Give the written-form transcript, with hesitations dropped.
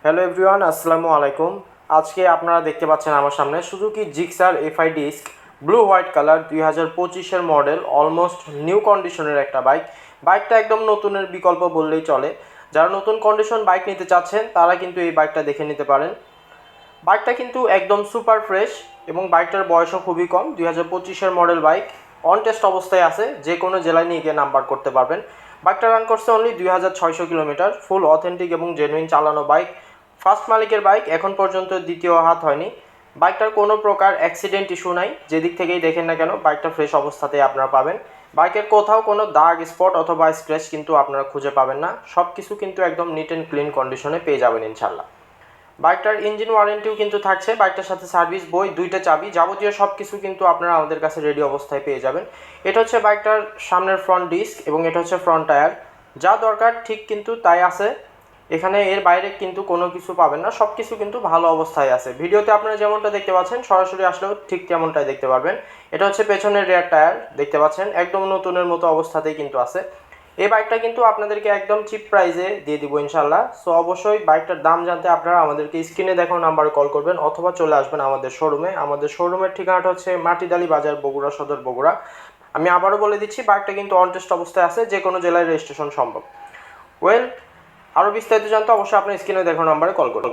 Hello everyone, আসসালামু আলাইকুম। আজকে আপনারা দেখতে পাচ্ছেন আমার সামনে Suzuki Gixxer FI disc blue white colour 2025-এর মডেল, অলমোস্ট নিউ কন্ডিশনের একটা বাইক। বাইকটা একদম নতুনের বিকল্প বললেই চলে। যারা নতুন কন্ডিশন বাইক নিতে চাচ্ছেন তারা কিন্তু এই বাইকটা দেখে নিতে পারেন। বাইকটা কিন্তু একদম সুপার ফ্রেশ এবং বাইকটার বয়সও খুবই কম। 2025-এর মডেল বাইক, অন টেস্ট অবস্থায় আছে, যে কোনো জেলায় নিয়ে গিয়ে নাম্বার করতে পারবেন। বাইকটা রান করছে অনলি 2600 কিলোমিটার। ফুল অথেন্টিক এবং জেনুইন চালানো বাইক। ফার্স্ট মালিকের বাইক, এখন পর্যন্ত দ্বিতীয় হাত হয়নি। বাইকটার কোনো প্রকার অ্যাক্সিডেন্ট ইস্যু নাই। যেদিক থেকেই দেখেন না কেন বাইকটা ফ্রেশ অবস্থাতেই আপনারা পাবেন। বাইকের কোথাও কোনো দাগ, স্পট অথবা স্ক্র্যাচ কিন্তু আপনারা খুঁজে পাবেন না। সব কিছু কিন্তু একদম নিট অ্যান্ড ক্লিন কন্ডিশনে পেয়ে যাবেন ইনশাল্লাহ। বাইকটার ইঞ্জিন ওয়ারেন্টিও কিন্তু থাকছে। বাইকটার সাথে সার্ভিস বই, দুইটা চাবি, যাবতীয় সব কিছু কিন্তু আপনারা আমাদের কাছে রেডি অবস্থায় পেয়ে যাবেন। এটা হচ্ছে বাইকটার সামনের ফ্রন্ট ডিস্ক এবং এটা হচ্ছে ফ্রন্ট টায়ার। যা দরকার ঠিক কিন্তু তাই আছে। এখানে এর বাইরে কিন্তু কোনো কিছু পাবেন না, সব কিছু কিন্তু ভালো অবস্থায় আছে। ভিডিওতে আপনারা যেমনটা দেখতে পাচ্ছেন, সরাসরি আসলেও ঠিক তেমনটাই দেখতে পারবেন। এটা হচ্ছে পেছনের রেয়ার টায়ার, দেখতে পাচ্ছেন একদম নতুনের মতো অবস্থাতেই কিন্তু আছে। এই বাইকটা কিন্তু আপনাদেরকে একদম চিপ প্রাইসে দিয়ে দিব ইনশাল্লাহ। সো অবশ্যই বাইকটার দাম জানতে আপনারা আমাদেরকে স্ক্রিনে দেখানো নাম্বারে কল করবেন অথবা চলে আসবেন আমাদের শোরুমে। আমাদের শোরুমের ঠিকানাটা হচ্ছে মাটিডালি বাজার, বগুড়া সদর, বগুড়া। আমি আবারও বলে দিচ্ছি, বাইকটা কিন্তু অন টেস্ট অবস্থায় আছে, যে কোনো জেলায় রেজিস্ট্রেশন সম্ভব। ওয়েল, আরও বিস্তারিত জানতে অবশ্যই আপনার স্ক্রিনে দেখানো নাম্বারে কল করুন।